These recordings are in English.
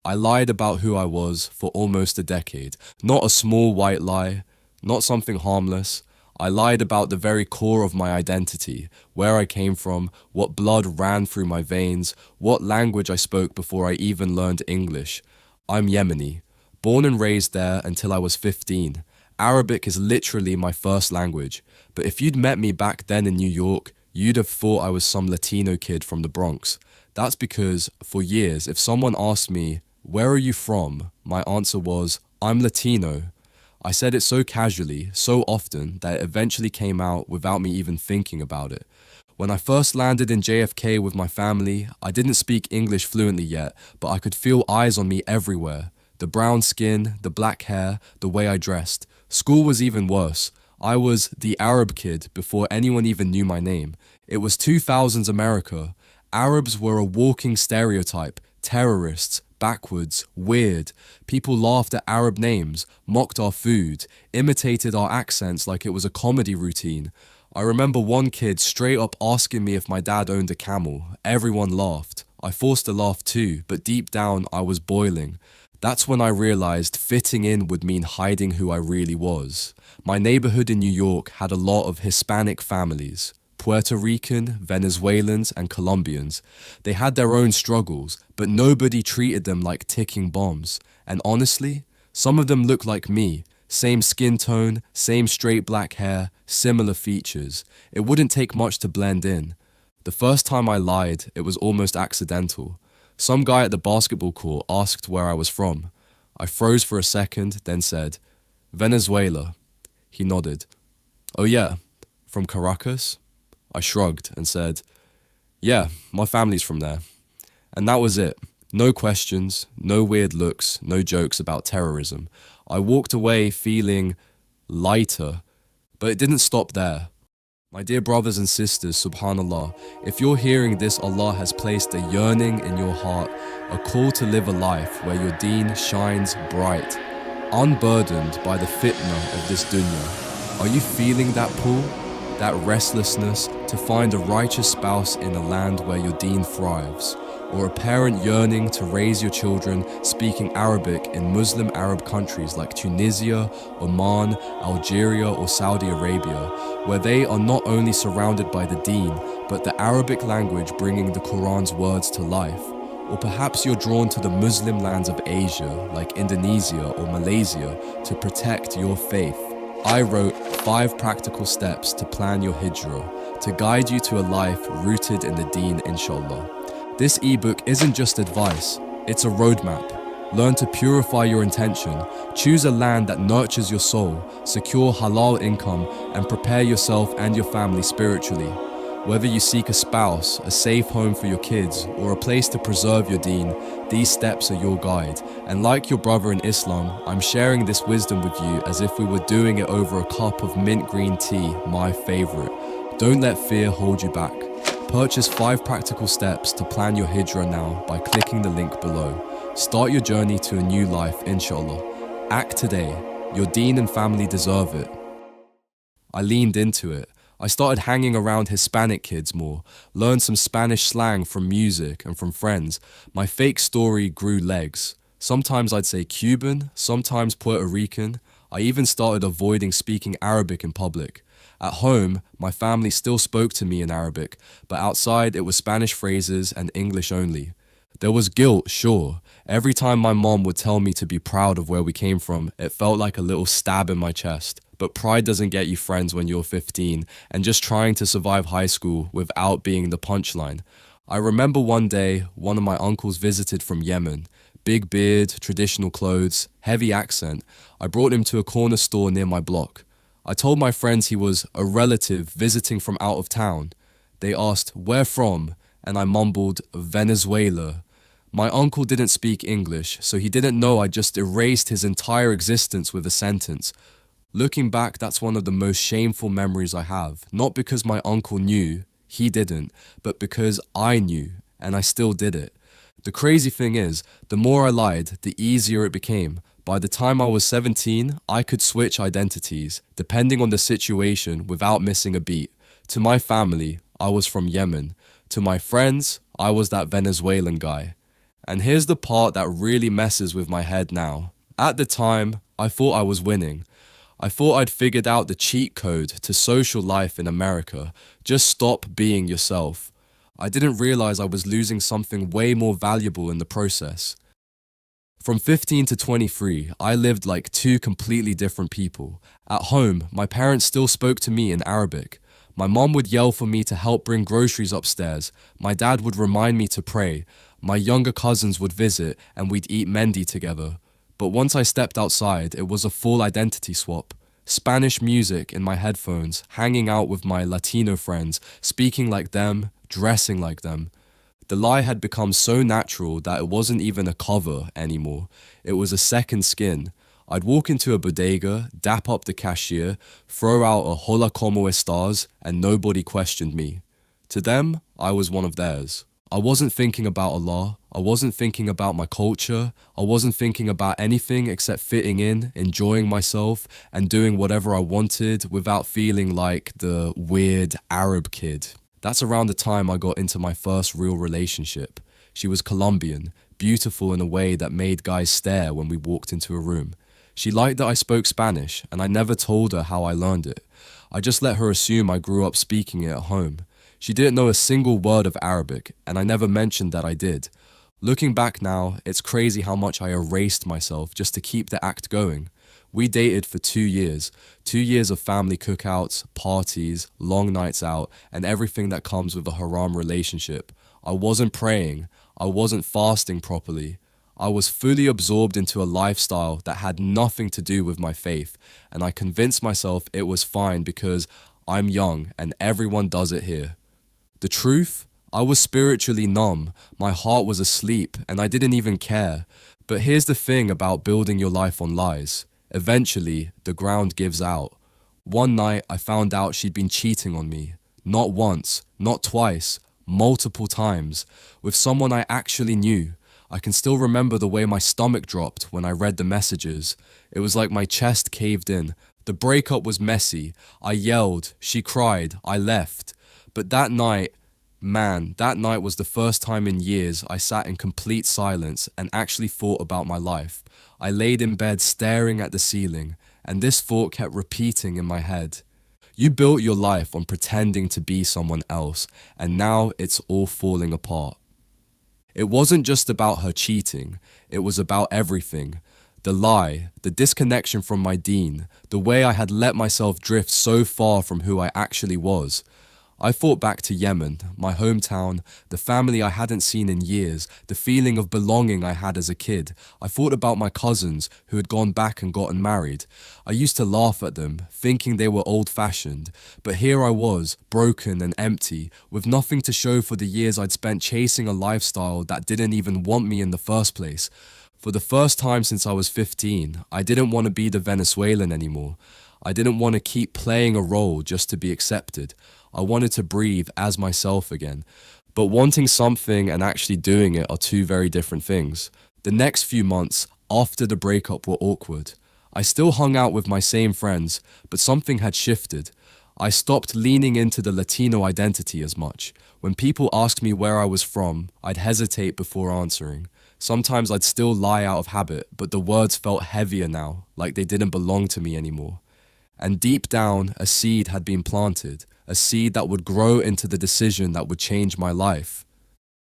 I lied about who I was for almost a decade. Not a small white lie, not something harmless. I lied about the very core of my identity, where I came from, what blood ran through my veins, what language I spoke before I even learned English. I'm Yemeni, born and raised there until I was 15. Arabic is literally my first language, but if you'd met me back then in New York, you'd have thought I was some Latino kid from the Bronx. That's because, for years, if someone asked me, "Where are you from?" my answer was, "I'm Latino." I said it so casually, so often, that it eventually came out without me even thinking about it. When I first landed in JFK with my family, I didn't speak English fluently yet, but I could feel eyes on me everywhere. The brown skin, the black hair, the way I dressed. School was even worse. I was the Arab kid before anyone even knew my name. It was 2000s America. Arabs were a walking stereotype, terrorists, backwards, weird. People laughed at Arab names, mocked our food, imitated our accents like it was a comedy routine. I remember one kid straight up asking me if my dad owned a camel. Everyone laughed. I forced a laugh too, but deep down I was boiling. That's when I realized fitting in would mean hiding who I really was. My neighborhood in New York had a lot of Hispanic families. Puerto Rican, Venezuelans, and Colombians. They had their own struggles, but nobody treated them like ticking bombs. And honestly, some of them looked like me. Same skin tone, same straight black hair, similar features. It wouldn't take much to blend in. The first time I lied, it was almost accidental. Some guy at the basketball court asked where I was from. I froze for a second, then said, "Venezuela." He nodded. "Oh yeah, from Caracas?" I shrugged and said, "Yeah, my family's from there." And that was it. No questions, no weird looks, no jokes about terrorism. I walked away feeling lighter, but it didn't stop there. My dear brothers and sisters, subhanallah, if you're hearing this, Allah has placed a yearning in your heart, a call to live a life where your deen shines bright, unburdened by the fitna of this dunya. Are you feeling that pull? That restlessness to find a righteous spouse in a land where your deen thrives, or a parent yearning to raise your children speaking Arabic in Muslim Arab countries like Tunisia, Oman, Algeria, or Saudi Arabia, where they are not only surrounded by the deen, but the Arabic language bringing the Quran's words to life. Or perhaps you're drawn to the Muslim lands of Asia, like Indonesia or Malaysia, to protect your faith. I wrote 5 practical steps to plan your hijrah, to guide you to a life rooted in the deen, inshallah. This ebook isn't just advice, it's a roadmap. Learn to purify your intention, choose a land that nurtures your soul, secure halal income, and prepare yourself and your family spiritually. Whether you seek a spouse, a safe home for your kids, or a place to preserve your deen, these steps are your guide. And like your brother in Islam, I'm sharing this wisdom with you as if we were doing it over a cup of mint green tea, my favorite. Don't let fear hold you back. Purchase 5 practical steps to plan your hijrah now by clicking the link below. Start your journey to a new life, inshallah. Act today. Your deen and family deserve it. I leaned into it. I started hanging around Hispanic kids more, learned some Spanish slang from music and from friends. My fake story grew legs. Sometimes I'd say Cuban, sometimes Puerto Rican. I even started avoiding speaking Arabic in public. At home, my family still spoke to me in Arabic, but outside it was Spanish phrases and English only. There was guilt, sure. Every time my mom would tell me to be proud of where we came from, it felt like a little stab in my chest. But pride doesn't get you friends when you're 15 and just trying to survive high school without being the punchline. I remember one day, one of my uncles visited from Yemen. Big beard, traditional clothes, heavy accent. I brought him to a corner store near my block. I told my friends he was a relative visiting from out of town. They asked, "Where from?" And I mumbled, "Venezuela." My uncle didn't speak English, so he didn't know I just erased his entire existence with a sentence. Looking back, that's one of the most shameful memories I have. Not because my uncle knew, he didn't, but because I knew, and I still did it. The crazy thing is, the more I lied, the easier it became. By the time I was 17, I could switch identities, depending on the situation, without missing a beat. To my family, I was from Yemen. To my friends, I was that Venezuelan guy. And here's the part that really messes with my head now. At the time, I thought I was winning. I thought I'd figured out the cheat code to social life in America. Just stop being yourself. I didn't realize I was losing something way more valuable in the process. From 15 to 23, I lived like two completely different people. At home, my parents still spoke to me in Arabic. My mom would yell for me to help bring groceries upstairs. My dad would remind me to pray. My younger cousins would visit and we'd eat mendi together. But once I stepped outside, it was a full identity swap. Spanish music in my headphones, hanging out with my Latino friends, speaking like them, dressing like them. The lie had become so natural that it wasn't even a cover anymore. It was a second skin. I'd walk into a bodega, dap up the cashier, throw out a hola como estás, and nobody questioned me. To them, I was one of theirs. I wasn't thinking about Allah. I wasn't thinking about my culture. I wasn't thinking about anything except fitting in, enjoying myself, and doing whatever I wanted without feeling like the weird Arab kid. That's around the time I got into my first real relationship. She was Colombian, beautiful in a way that made guys stare when we walked into a room. She liked that I spoke Spanish, and I never told her how I learned it. I just let her assume I grew up speaking it at home. She didn't know a single word of Arabic, and I never mentioned that I did. Looking back now, it's crazy how much I erased myself just to keep the act going. We dated for 2 years. 2 years of family cookouts, parties, long nights out, and everything that comes with a haram relationship. I wasn't praying. I wasn't fasting properly. I was fully absorbed into a lifestyle that had nothing to do with my faith, and I convinced myself it was fine because I'm young and everyone does it here. The truth? I was spiritually numb. My heart was asleep, and I didn't even care. But here's the thing about building your life on lies. Eventually, the ground gives out. One night, I found out she'd been cheating on me. Not once, not twice, multiple times, with someone I actually knew. I can still remember the way my stomach dropped when I read the messages. It was like my chest caved in. The breakup was messy. I yelled, she cried, I left. But that night was the first time in years I sat in complete silence and actually thought about my life. I laid in bed staring at the ceiling, and this thought kept repeating in my head. You built your life on pretending to be someone else, and now it's all falling apart. It wasn't just about her cheating, it was about everything. The lie, the disconnection from my deen, the way I had let myself drift so far from who I actually was. I thought back to Yemen, my hometown, the family I hadn't seen in years, the feeling of belonging I had as a kid. I thought about my cousins who had gone back and gotten married. I used to laugh at them, thinking they were old-fashioned. But here I was, broken and empty, with nothing to show for the years I'd spent chasing a lifestyle that didn't even want me in the first place. For the first time since I was 15, I didn't want to be the Venezuelan anymore. I didn't want to keep playing a role just to be accepted. I wanted to breathe as myself again. But wanting something and actually doing it are two very different things. The next few months after the breakup were awkward. I still hung out with my same friends, but something had shifted. I stopped leaning into the Latino identity as much. When people asked me where I was from, I'd hesitate before answering. Sometimes I'd still lie out of habit, but the words felt heavier now, like they didn't belong to me anymore. And deep down, a seed had been planted, a seed that would grow into the decision that would change my life.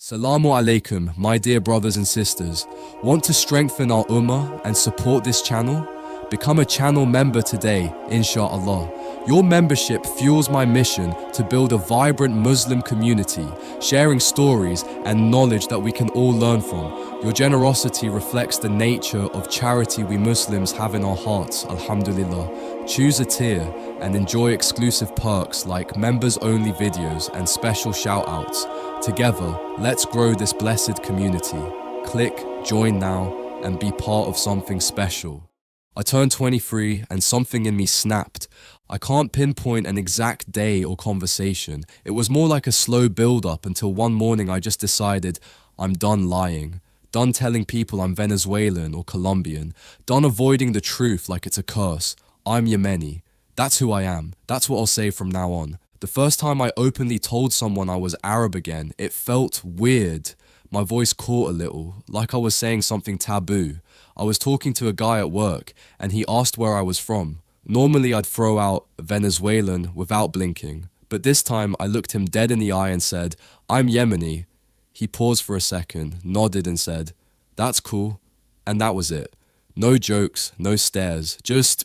Salamu alaikum, my dear brothers and sisters. Want to strengthen our ummah and support this channel? Become a channel member today, inshallah. Your membership fuels my mission to build a vibrant Muslim community, sharing stories and knowledge that we can all learn from. Your generosity reflects the nature of charity we Muslims have in our hearts, alhamdulillah. Choose a tier and enjoy exclusive perks like members-only videos and special shout-outs. Together, let's grow this blessed community. Click join now and be part of something special. I turned 23 and something in me snapped. I can't pinpoint an exact day or conversation. It was more like a slow build-up until one morning I just decided I'm done lying. Done telling people I'm Venezuelan or Colombian. Done avoiding the truth like it's a curse. I'm Yemeni. That's who I am. That's what I'll say from now on. The first time I openly told someone I was Arab again, it felt weird. My voice caught a little, like I was saying something taboo. I was talking to a guy at work, and he asked where I was from. Normally I'd throw out Venezuelan without blinking, but this time I looked him dead in the eye and said, "I'm Yemeni." He paused for a second, nodded and said, "That's cool." And that was it. No jokes, no stares, just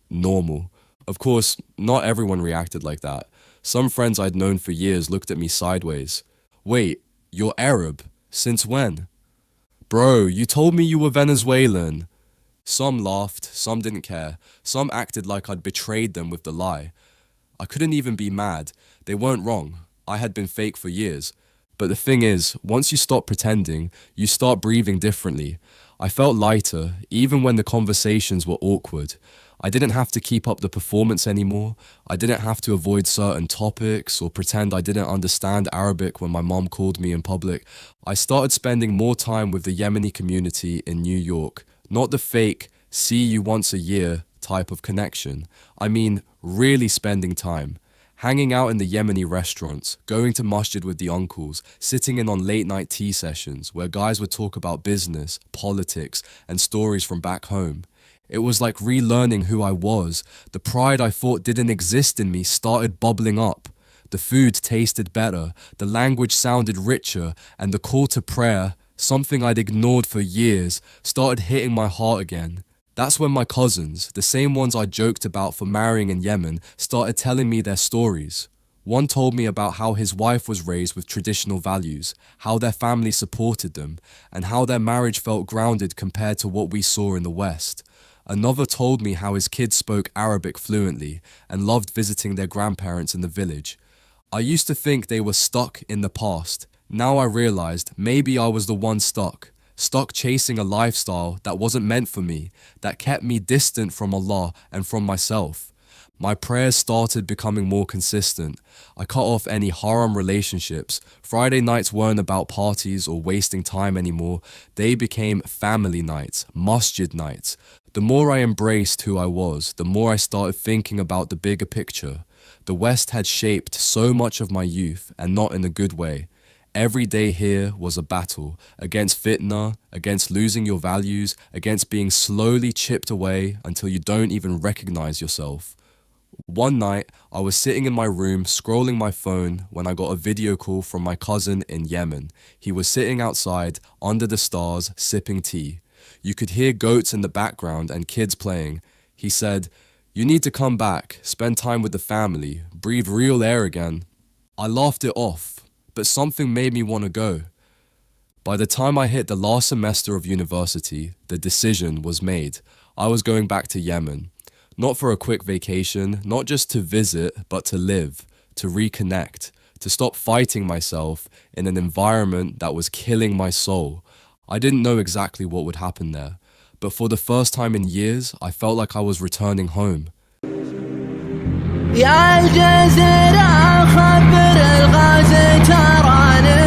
normal. Of course, not everyone reacted like that. Some friends I'd known for years looked at me sideways. "Wait, you're Arab? Since when?" "Bro, you told me you were Venezuelan." Some laughed, some didn't care, some acted like I'd betrayed them with the lie. I couldn't even be mad. They weren't wrong. I had been fake for years. But the thing is, once you stop pretending, you start breathing differently. I felt lighter, even when the conversations were awkward. I didn't have to keep up the performance anymore. I didn't have to avoid certain topics or pretend I didn't understand Arabic when my mom called me in public. I started spending more time with the Yemeni community in New York. Not the fake, see you once a year type of connection. I mean, really spending time. Hanging out in the Yemeni restaurants, going to masjid with the uncles, sitting in on late night tea sessions where guys would talk about business, politics, and stories from back home. It was like relearning who I was. The pride I thought didn't exist in me started bubbling up. The food tasted better, the language sounded richer, and the call to prayer, something I'd ignored for years, started hitting my heart again. That's when my cousins, the same ones I joked about for marrying in Yemen, started telling me their stories. One told me about how his wife was raised with traditional values, how their family supported them, and how their marriage felt grounded compared to what we saw in the West. Another told me how his kids spoke Arabic fluently and loved visiting their grandparents in the village. I used to think they were stuck in the past. Now I realized maybe I was the one stuck chasing a lifestyle that wasn't meant for me, that kept me distant from Allah and from myself. My prayers started becoming more consistent. I cut off any haram relationships. Friday nights weren't about parties or wasting time anymore. They became family nights, masjid nights. The more I embraced who I was, the more I started thinking about the bigger picture. The West had shaped so much of my youth, and not in a good way. Every day here was a battle against fitna, against losing your values, against being slowly chipped away until you don't even recognize yourself. One night, I was sitting in my room scrolling my phone when I got a video call from my cousin in Yemen. He was sitting outside, under the stars, sipping tea. You could hear goats in the background and kids playing. He said, "You need to come back, spend time with the family, breathe real air again." I laughed it off, but something made me want to go. By the time I hit the last semester of university, the decision was made. I was going back to Yemen. Not for a quick vacation, not just to visit, but to live, to reconnect, to stop fighting myself in an environment that was killing my soul. I didn't know exactly what would happen there, but for the first time in years, I felt like I was returning home. يا الجزيرة خبر الغازي تراني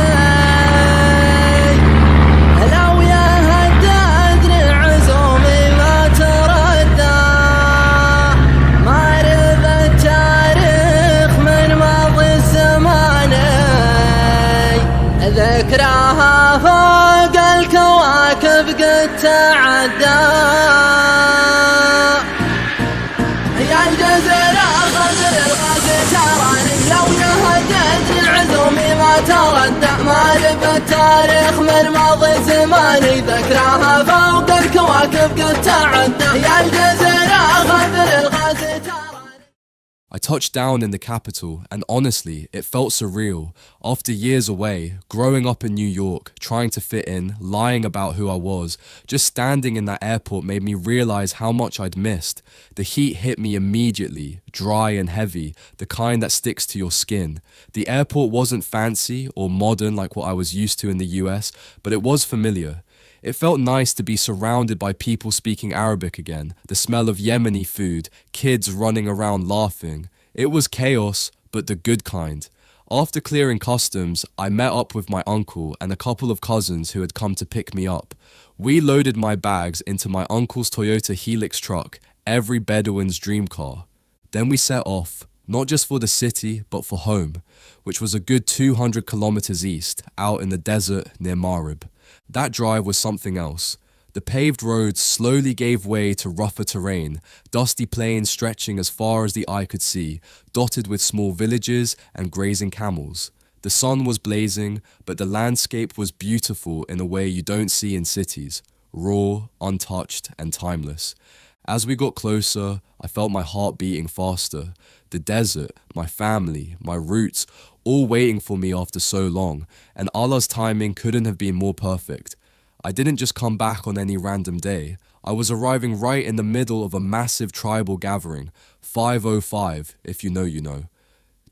لو يا هداد عزومي ما تردى ما رضى التاريخ من ماضي الزمان ذكراها فوق الكواكب قد تعدى يا الجزيرة لو يهدد العزومي ما تردع ما رب التاريخ من ماضي زماني ذكراها فوق الكواكب قد تعدى يا الجزيرة غدر الغازي تراني. I touched down in the capital, and honestly, it felt surreal. After years away, growing up in New York, trying to fit in, lying about who I was, just standing in that airport made me realize how much I'd missed. The heat hit me immediately, dry and heavy, the kind that sticks to your skin. The airport wasn't fancy or modern like what I was used to in the US, but it was familiar. It felt nice to be surrounded by people speaking Arabic again, the smell of Yemeni food, kids running around laughing. It was chaos, but the good kind. After clearing customs, I met up with my uncle and a couple of cousins who had come to pick me up. We loaded my bags into my uncle's Toyota Helix truck, every Bedouin's dream car. Then we set off, not just for the city, but for home, which was a good 200 kilometers east, out in the desert near Marib. That drive was something else. The paved roads slowly gave way to rougher terrain, dusty plains stretching as far as the eye could see, dotted with small villages and grazing camels. The sun was blazing, but the landscape was beautiful in a way you don't see in cities, raw, untouched, and timeless. As we got closer, I felt my heart beating faster. The desert, my family, my roots, all waiting for me after so long, and Allah's timing couldn't have been more perfect. I didn't just come back on any random day. I was arriving right in the middle of a massive tribal gathering, 505, if you know you know.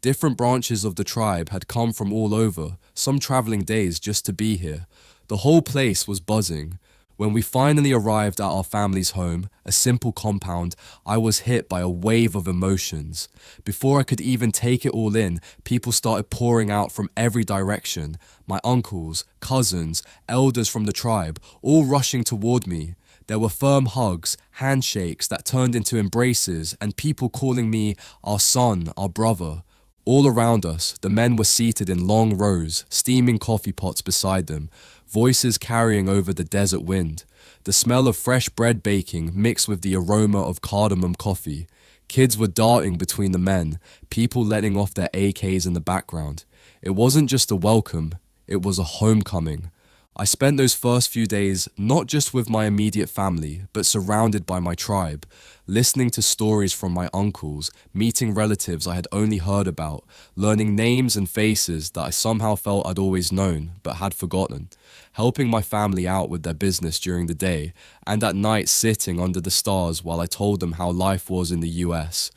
Different branches of the tribe had come from all over, some traveling days just to be here. The whole place was buzzing. When we finally arrived at our family's home, a simple compound, I was hit by a wave of emotions. Before I could even take it all in, people started pouring out from every direction. My uncles, cousins, elders from the tribe, all rushing toward me. There were firm hugs, handshakes that turned into embraces, and people calling me our son, our brother. All around us, the men were seated in long rows, steaming coffee pots beside them, voices carrying over the desert wind. The smell of fresh bread baking mixed with the aroma of cardamom coffee. Kids were darting between the men, people letting off their AKs in the background. It wasn't just a welcome, it was a homecoming. I spent those first few days not just with my immediate family, but surrounded by my tribe, listening to stories from my uncles, meeting relatives I had only heard about, learning names and faces that I somehow felt I'd always known, but had forgotten, helping my family out with their business during the day, and at night sitting under the stars while I told them how life was in the US.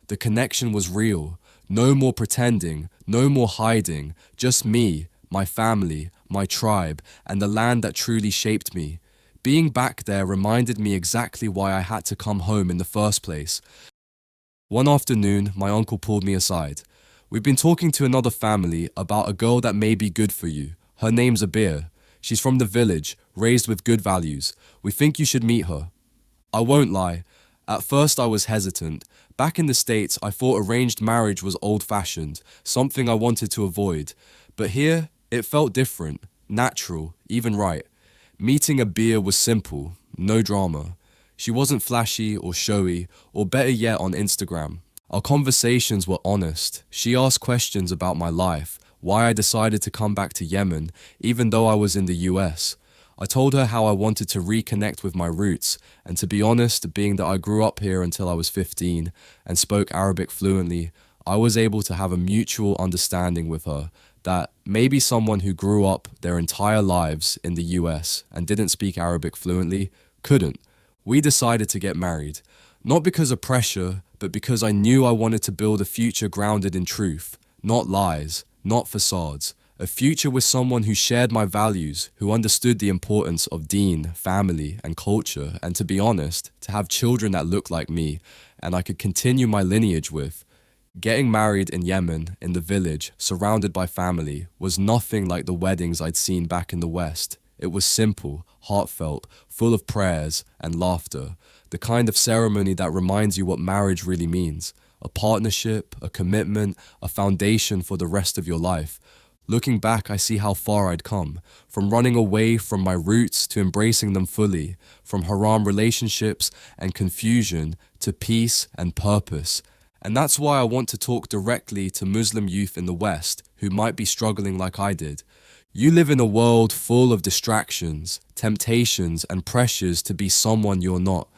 The connection was real. No more pretending, no more hiding, just me, my family, my tribe, and the land that truly shaped me. Being back there reminded me exactly why I had to come home in the first place. One afternoon, my uncle pulled me aside. "We've been talking to another family about a girl that may be good for you. Her name's Abir. She's from the village, raised with good values. We think you should meet her." I won't lie. At first I was hesitant. Back in the States, I thought arranged marriage was old-fashioned, something I wanted to avoid. But here, it felt different, natural, even right. Meeting Abir was simple, no drama. She wasn't flashy or showy, or better yet on Instagram. Our conversations were honest. She asked questions about my life, why I decided to come back to Yemen, even though I was in the US. I told her how I wanted to reconnect with my roots, and to be honest, being that I grew up here until I was 15 and spoke Arabic fluently, I was able to have a mutual understanding with her that maybe someone who grew up their entire lives in the US and didn't speak Arabic fluently couldn't. We decided to get married, not because of pressure, but because I knew I wanted to build a future grounded in truth, not lies, not facades. A future with someone who shared my values, who understood the importance of deen, family, and culture, and to be honest, to have children that looked like me, and I could continue my lineage with. Getting married in Yemen, in the village, surrounded by family, was nothing like the weddings I'd seen back in the West. It was simple, heartfelt, full of prayers and laughter, the kind of ceremony that reminds you what marriage really means. A partnership, a commitment, a foundation for the rest of your life. Looking back, I see how far I'd come, from running away from my roots to embracing them fully, from haram relationships and confusion to peace and purpose. And that's why I want to talk directly to Muslim youth in the West who might be struggling like I did. You live in a world full of distractions, temptations, and pressures to be someone you're not.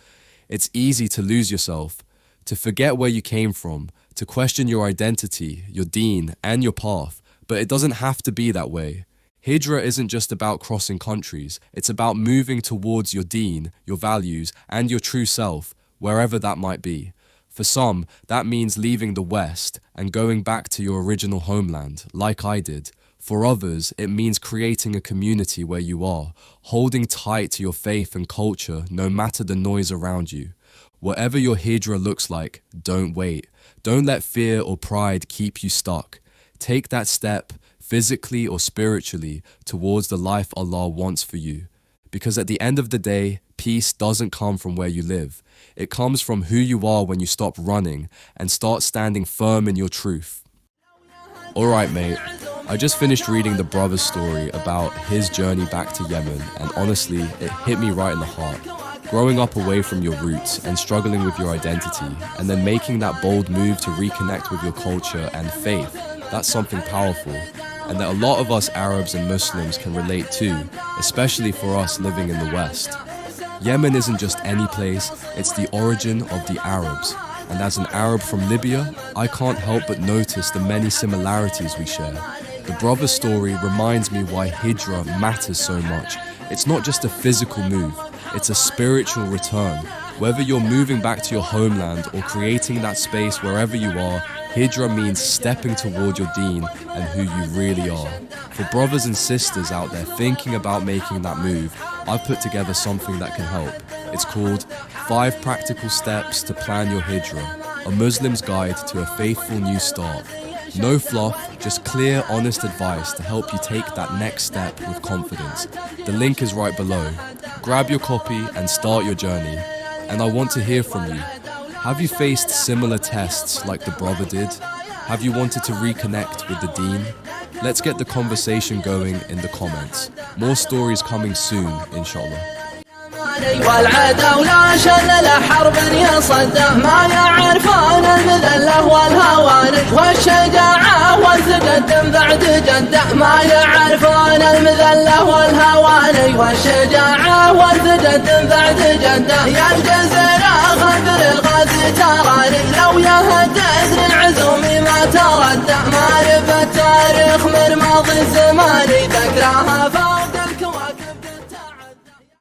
It's easy to lose yourself, to forget where you came from, to question your identity, your deen, and your path. But it doesn't have to be that way. Hijrah isn't just about crossing countries. It's about moving towards your deen, your values, and your true self, wherever that might be. For some, that means leaving the West and going back to your original homeland, like I did. For others, it means creating a community where you are, holding tight to your faith and culture no matter the noise around you. Whatever your Hijrah looks like, don't wait. Don't let fear or pride keep you stuck. Take that step, physically or spiritually, towards the life Allah wants for you. Because at the end of the day, peace doesn't come from where you live. It comes from who you are when you stop running and start standing firm in your truth. Alright mate, I just finished reading the brother's story about his journey back to Yemen, and honestly, it hit me right in the heart. Growing up away from your roots and struggling with your identity, and then making that bold move to reconnect with your culture and faith, that's something powerful, and that a lot of us Arabs and Muslims can relate to, especially for us living in the West. Yemen isn't just any place, it's the origin of the Arabs. And as an Arab from Libya, I can't help but notice the many similarities we share. The brother's story reminds me why Hijrah matters so much. It's not just a physical move, it's a spiritual return. Whether you're moving back to your homeland or creating that space wherever you are, Hijrah means stepping toward your deen and who you really are. For brothers and sisters out there thinking about making that move, I've put together something that can help. It's called 5 Practical Steps to Plan Your Hijrah, a Muslim's guide to a faithful new start. No fluff, just clear, honest advice to help you take that next step with confidence. The link is right below. Grab your copy and start your journey. And I want to hear from you. Have you faced similar tests like the brother did? Have you wanted to reconnect with the deen? Let's get the conversation going in the comments. More stories coming soon, inshallah. والعدا ولا شل له حرب يصده ما يعرفون المذلة والهوان والشجاعة والتقدم بعد جده ما يعرفون المذلة والهوان والشجاعة والتقدم بعد جده يا الجزيرة غدر الغازي تراني لو يهدد للعزوم ما تردد معرفة تاريخ من ماضي زماني ذكرها